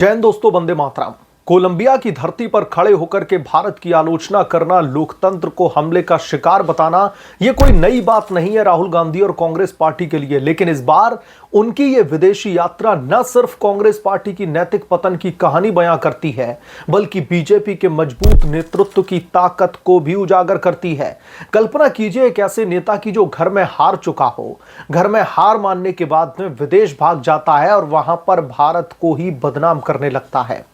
जैन दोस्तों, वंदे मातरम। कोलंबिया की धरती पर खड़े होकर के भारत की आलोचना करना, लोकतंत्र को हमले का शिकार बताना, यह कोई नई बात नहीं है राहुल गांधी और कांग्रेस पार्टी के लिए। लेकिन इस बार उनकी यह विदेशी यात्रा न सिर्फ कांग्रेस पार्टी की नैतिक पतन की कहानी बयां करती है, बल्कि बीजेपी के मजबूत नेतृत्व की ताकत को भी उजागर करती है। कल्पना कीजिए एक ऐसे नेता की जो घर में हार चुका हो, घर में हार मानने के बाद में विदेश भाग जाता है और वहां पर भारत को ही बदनाम करने लगता है।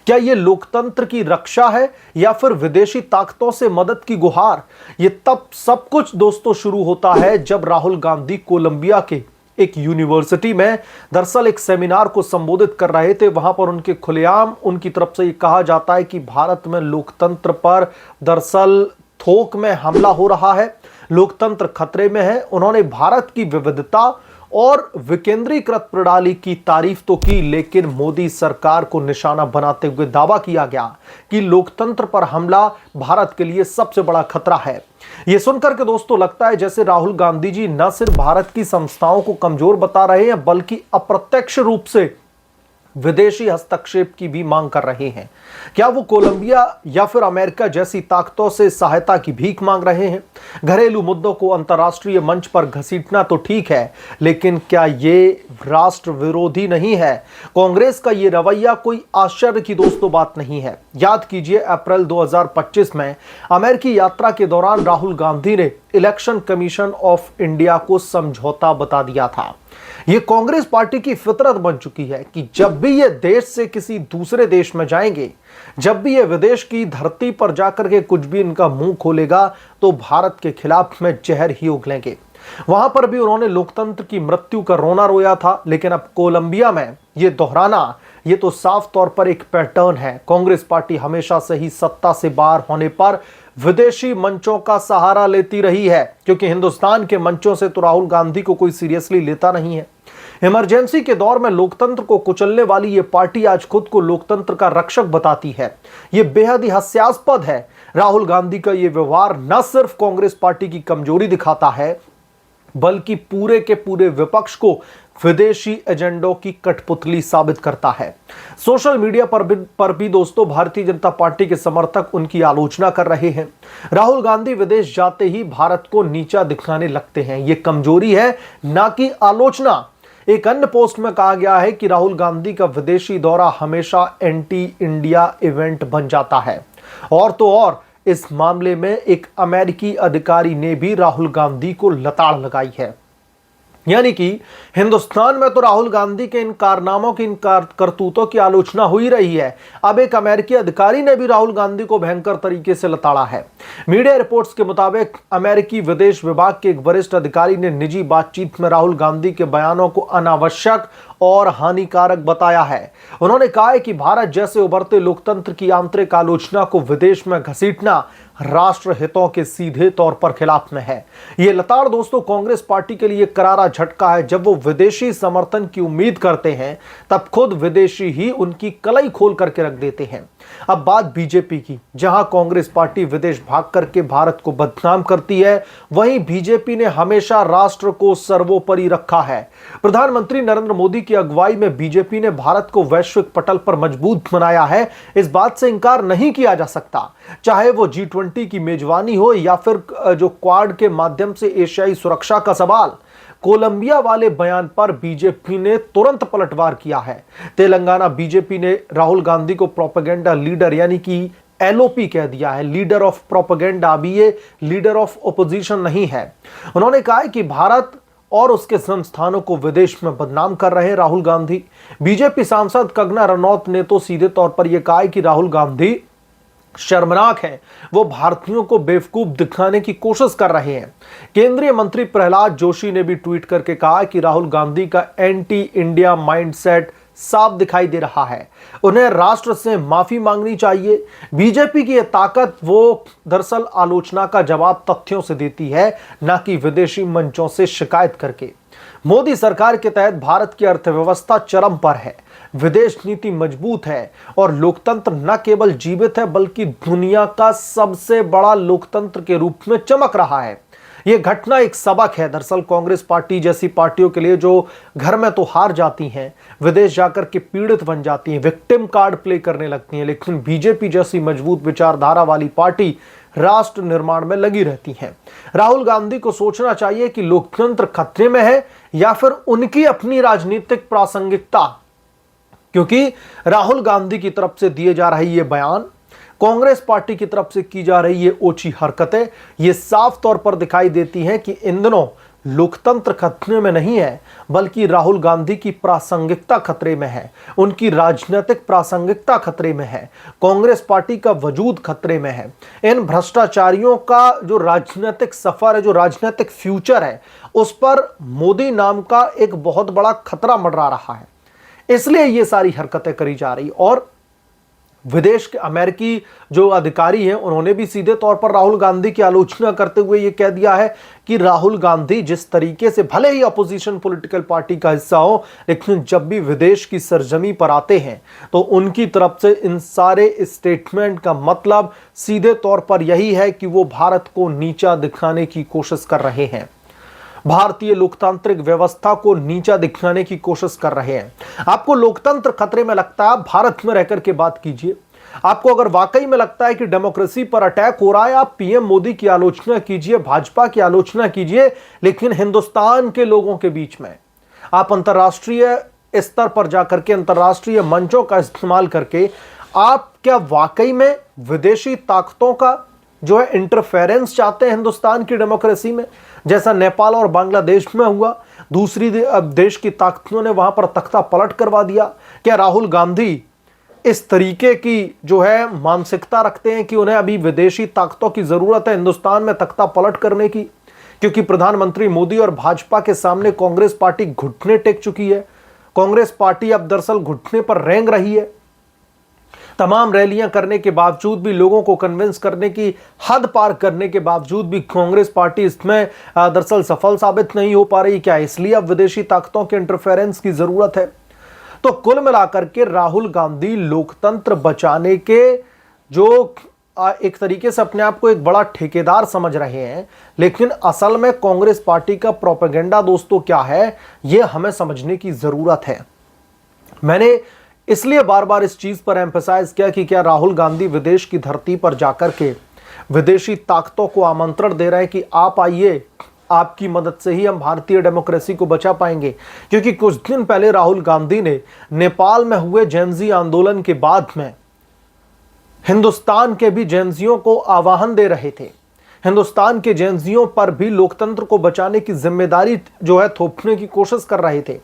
क्या यह लोकतंत्र की रक्षा है या फिर विदेशी ताकतों से मदद की गुहार? यह तब सब कुछ दोस्तों शुरू होता है जब राहुल गांधी कोलंबिया के एक यूनिवर्सिटी में दरअसल एक सेमिनार को संबोधित कर रहे थे। वहां पर उनके खुलेआम उनकी तरफ से यह कहा जाता है कि भारत में लोकतंत्र पर दरअसल थोक में हमला हो रहा है, लोकतंत्र खतरे में है। उन्होंने भारत की विविधता और विकेंद्रीकृत प्रणाली की तारीफ तो की, लेकिन मोदी सरकार को निशाना बनाते हुए दावा किया गया कि लोकतंत्र पर हमला भारत के लिए सबसे बड़ा खतरा है। यह सुनकर के दोस्तों लगता है जैसे राहुल गांधी जी न सिर्फ भारत की संस्थाओं को कमजोर बता रहे हैं, बल्कि अप्रत्यक्ष रूप से विदेशी हस्तक्षेप की भी मांग कर रहे हैं। क्या वो कोलंबिया या फिर अमेरिका जैसी ताकतों से सहायता की भीख मांग रहे हैं? घरेलू मुद्दों को अंतर्राष्ट्रीय मंच पर घसीटना तो ठीक है, लेकिन क्या ये राष्ट्र विरोधी नहीं है? कांग्रेस का ये रवैया कोई आश्चर्य की दोस्तों बात नहीं है। याद कीजिए अप्रैल 2025 में अमेरिकी यात्रा के दौरान राहुल गांधी ने इलेक्शन कमीशन ऑफ इंडिया को समझौता बता दिया था। यह कांग्रेस पार्टी की फितरत बन चुकी है कि जब भी यह देश से किसी दूसरे देश में जाएंगे, जब भी यह विदेश की धरती पर जाकर के कुछ भी इनका मुंह खोलेगा, तो भारत के खिलाफ में जहर ही उगलेंगे। वहां पर भी उन्होंने लोकतंत्र की मृत्यु का रोना रोया था, लेकिन अब कोलंबिया में यह दोहराना, यह तो साफ तौर पर एक पैटर्न है। कांग्रेस पार्टी हमेशा से ही सत्ता से बाहर होने पर विदेशी मंचों का सहारा लेती रही है, क्योंकि हिंदुस्तान के मंचों से तो राहुल गांधी को कोई सीरियसली लेता नहीं है। इमरजेंसी के दौर में लोकतंत्र को कुचलने वाली यह पार्टी आज खुद को लोकतंत्र का रक्षक बताती है। यह बेहद ही हास्यास्पद है। राहुल गांधी का यह व्यवहार न सिर्फ कांग्रेस पार्टी की कमजोरी दिखाता है, बल्कि पूरे के पूरे विपक्ष को विदेशी एजेंडों की कठपुतली साबित करता है। सोशल मीडिया पर भी दोस्तों भारतीय जनता पार्टी के समर्थक उनकी आलोचना कर रहे हैं। राहुल गांधी विदेश जाते ही भारत को नीचा दिखाने लगते हैं। यह कमजोरी है, ना कि आलोचना। एक अन्य पोस्ट में कहा गया है कि राहुल गांधी का विदेशी दौरा हमेशा एंटी इंडिया इवेंट बन जाता है। और तो और इस मामले में एक अमेरिकी अधिकारी ने भी राहुल गांधी को लताड़ लगाई है। यानी कि हिंदुस्तान में तो राहुल गांधी के इन कारनामों की, इन करतूतों की आलोचना हो ही रही है। अब एक अमेरिकी अधिकारी ने भी राहुल गांधी को भयंकर तरीके से लताड़ा है। मीडिया रिपोर्ट्स के मुताबिक अमेरिकी विदेश विभाग के एक वरिष्ठ अधिकारी ने निजी बातचीत में राहुल गांधी के बयानों को अनावश्यक और हानिकारक बताया है। उन्होंने कहा है कि भारत जैसे उभरते लोकतंत्र की आंतरिक आलोचना को विदेश में घसीटना राष्ट्र हितों के सीधे तौर पर खिलाफ में है। यह लताड़ दोस्तों कांग्रेस पार्टी के लिए करारा झटका है। जब वो विदेशी समर्थन की उम्मीद करते हैं, तब खुद विदेशी ही उनकी कलाई खोल करके रख देते हैं। अब बात बीजेपी की, जहां कांग्रेस पार्टी विदेश भाग करके भारत को बदनाम करती है, वहीं बीजेपी ने हमेशा राष्ट्र को सर्वोपरि रखा है। प्रधानमंत्री नरेंद्र मोदी की अगुवाई में बीजेपी ने भारत को वैश्विक पटल पर मजबूत बनाया है। इस बात से इंकार नहीं किया जा सकता, चाहे वो G20 की मेजबानी हो या फिर जो क्वाड के माध्यम से एशियाई सुरक्षा का सवाल। कोलंबिया वाले बयान पर बीजेपी ने तुरंत पलटवार किया है। तेलंगाना बीजेपी ने राहुल गांधी को प्रोपेगेंडा लीडर यानी कि LOP कह दिया है, लीडर ऑफ प्रोपेगेंडा। अभी ये लीडर ऑफ ओपोजिशन नहीं है। उन्होंने कहा है कि भारत और उसके संस्थानों को विदेश में बदनाम कर रहे हैं राहुल गांधी। बीजेपी सांसद कंगना रनौत ने तो सीधे तौर पर यह कहा है कि राहुल गांधी शर्मनाक है, वो भारतीयों को बेवकूफ दिखाने की कोशिश कर रहे हैं। केंद्रीय मंत्री प्रहलाद जोशी ने भी ट्वीट करके कहा कि राहुल गांधी का एंटी इंडिया माइंडसेट साफ दिखाई दे रहा है। उन्हें राष्ट्र से माफी मांगनी चाहिए। बीजेपी की यह ताकत वो दरअसल आलोचना का जवाब तथ्यों से देती है, ना कि विदेशी मंचों से शिकायत करके। मोदी सरकार के तहत भारत की अर्थव्यवस्था चरम पर है, विदेश नीति मजबूत है और लोकतंत्र न केवल जीवित है, बल्कि दुनिया का सबसे बड़ा लोकतंत्र के रूप में चमक रहा है। यह घटना एक सबक है। दरअसल कांग्रेस पार्टी जैसी पार्टियों के लिए जो घर में तो हार जाती हैं, विदेश जाकर के पीड़ित बन जाती हैं, विक्टिम कार्ड प्ले करने लगती हैं, लेकिन बीजेपी जैसी मजबूत विचारधारा वाली पार्टी राष्ट्र निर्माण में लगी रहती हैं। राहुल गांधी को सोचना चाहिए कि लोकतंत्र खतरे में है या फिर उनकी अपनी राजनीतिक प्रासंगिकता, क्योंकि राहुल गांधी की तरफ से दिए जा रहे ये बयान, कांग्रेस पार्टी की तरफ से की जा रही ये ओछी हरकतें, ये साफ तौर पर दिखाई देती हैं कि इन दिनों लोकतंत्र खतरे में नहीं है, बल्कि राहुल गांधी की प्रासंगिकता खतरे में है, उनकी राजनीतिक प्रासंगिकता खतरे में है, कांग्रेस पार्टी का वजूद खतरे में है। इन भ्रष्टाचारियों का जो राजनीतिक सफर है, जो राजनीतिक फ्यूचर है, उस पर मोदी नाम का एक बहुत बड़ा खतरा मंडरा रहा है। इसलिए ये सारी हरकतें करी जा रही। और विदेश के अमेरिकी जो अधिकारी हैं, उन्होंने भी सीधे तौर पर राहुल गांधी की आलोचना करते हुए यह कह दिया है कि राहुल गांधी जिस तरीके से भले ही अपोजिशन पॉलिटिकल पार्टी का हिस्सा हो, लेकिन जब भी विदेश की सरजमी पर आते हैं तो उनकी तरफ से इन सारे स्टेटमेंट का मतलब सीधे तौर पर यही है कि वो भारत को नीचा दिखाने की कोशिश कर रहे हैं, भारतीय लोकतांत्रिक व्यवस्था को नीचा दिखाने की कोशिश कर रहे हैं। आपको लोकतंत्र खतरे में लगता है, भारत में रहकर के बात कीजिए। आपको अगर वाकई में लगता है कि डेमोक्रेसी पर अटैक हो रहा है, आप पीएम मोदी की आलोचना कीजिए, भाजपा की आलोचना कीजिए, लेकिन हिंदुस्तान के लोगों के बीच में आप अंतर्राष्ट्रीय स्तर पर जाकर के, अंतर्राष्ट्रीय मंचों का इस्तेमाल करके आप क्या वाकई में विदेशी ताकतों का जो है इंटरफेरेंस चाहते हैं हिंदुस्तान की डेमोक्रेसी में, जैसा नेपाल और बांग्लादेश में हुआ? दूसरी देश की ताकतों ने वहां पर तख्ता पलट करवा दिया। क्या राहुल गांधी इस तरीके की जो है मानसिकता रखते हैं कि उन्हें अभी विदेशी ताकतों की जरूरत है हिंदुस्तान में तख्ता पलट करने की? क्योंकि प्रधानमंत्री मोदी और भाजपा के सामने कांग्रेस पार्टी घुटने टेक चुकी है। कांग्रेस पार्टी अब दरअसल घुटने पर रेंग रही है। तमाम रैलियां करने के बावजूद भी, लोगों को कन्विंस करने की हद पार करने के बावजूद भी कांग्रेस पार्टी इसमें दरअसल सफल साबित नहीं हो पा रही। क्या इसलिए अब विदेशी ताकतों के इंटरफेरेंस की जरूरत है? तो कुल मिलाकर के राहुल गांधी लोकतंत्र बचाने के जो एक तरीके से अपने आप को एक बड़ा ठेकेदार समझ रहे हैं, लेकिन असल में कांग्रेस पार्टी का प्रोपेगेंडा दोस्तों क्या है, यह हमें समझने की जरूरत है। मैंने इसलिए बार बार इस चीज पर एम्फसाइज किया कि क्या राहुल गांधी विदेश की धरती पर जाकर के विदेशी ताकतों को आमंत्रण दे रहे हैं कि आप आइए, आपकी मदद से ही हम भारतीय डेमोक्रेसी को बचा पाएंगे। क्योंकि कुछ दिन पहले राहुल गांधी ने नेपाल में हुए जेनजी आंदोलन के बाद में हिंदुस्तान के भी जेनजियों को आह्वान दे रहे थे, हिंदुस्तान के जेनजियों पर भी लोकतंत्र को बचाने की जिम्मेदारी जो है थोपने की कोशिश कर रहे थे।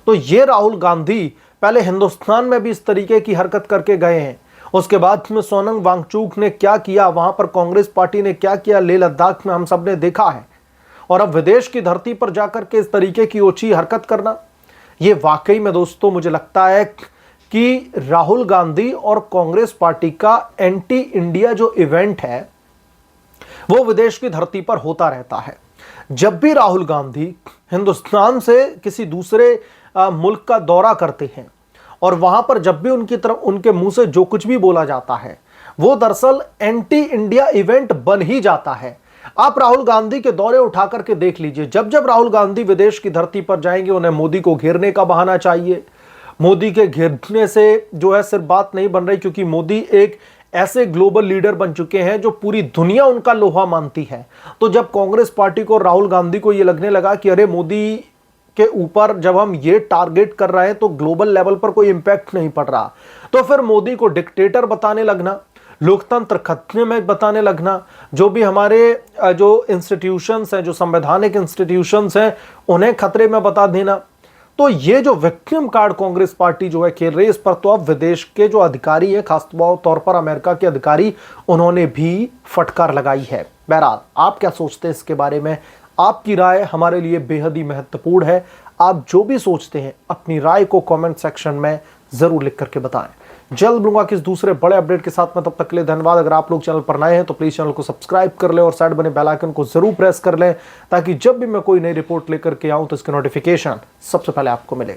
तो ये राहुल गांधी पहले हिंदुस्तान में भी इस तरीके की हरकत करके गए हैं। उसके बाद में सोनम वांगचुक ने क्या किया, वहां पर कांग्रेस पार्टी ने क्या किया, लेह लद्दाख में हम सब ने देखा है। और अब विदेश की धरती पर जाकर के इस तरीके की ओछी हरकत करना, यह वाकई में दोस्तों मुझे लगता है कि राहुल गांधी और कांग्रेस पार्टी का एंटी इंडिया जो इवेंट है वो विदेश की धरती पर होता रहता है। जब भी राहुल गांधी हिंदुस्तान से किसी दूसरे मुल्क का दौरा करते हैं और वहां पर जब भी उनकी तरफ उनके मुंह से जो कुछ भी बोला जाता है वो दरअसल एंटी इंडिया इवेंट बन ही जाता है। आप राहुल गांधी के दौरे उठा करके देख लीजिए, जब जब राहुल गांधी विदेश की धरती पर जाएंगे उन्हें मोदी को घेरने का बहाना चाहिए। मोदी के घेरने से जो है सिर्फ बात नहीं बन रही, क्योंकि मोदी एक ऐसे ग्लोबल लीडर बन चुके हैं जो पूरी दुनिया उनका लोहा मानती है। तो जब कांग्रेस पार्टी को, राहुल गांधी को यह लगने लगा कि अरे मोदी के ऊपर जब हम ये टारगेट कर रहे हैं तो ग्लोबल लेवल पर कोई इंपैक्ट नहीं पड़ रहा, तो फिर मोदी को डिक्टेटर बताने लगना, लोकतंत्र खतरे में बताने लगना, जो भी हमारे जो इंस्टीट्यूशंस हैं, जो संवैधानिक इंस्टीट्यूशंस हैं, उन्हें खतरे में बता देना। तो ये जो विक्टिम कार्ड कांग्रेस पार्टी जो है खेल रही है, इस पर तो अब विदेश के जो अधिकारी हैं, खास तौर पर अमेरिका के अधिकारी, उन्होंने भी फटकार लगाई है। बहरहाल आप क्या सोचते हैं इसके बारे में? आपकी राय हमारे लिए बेहद ही महत्वपूर्ण है। आप जो भी सोचते हैं अपनी राय को कमेंट सेक्शन में जरूर लिख करके बताएं। जल्द मिलूंगा किस दूसरे बड़े अपडेट के साथ में, तब तक के लिए धन्यवाद। अगर आप लोग चैनल पर नए हैं तो प्लीज चैनल को सब्सक्राइब कर लें और साइड बने बेल आइकन को जरूर प्रेस कर लें, ताकि जब भी मैं कोई नई रिपोर्ट लेकर के आऊं तो इसकी नोटिफिकेशन सबसे पहले आपको मिले।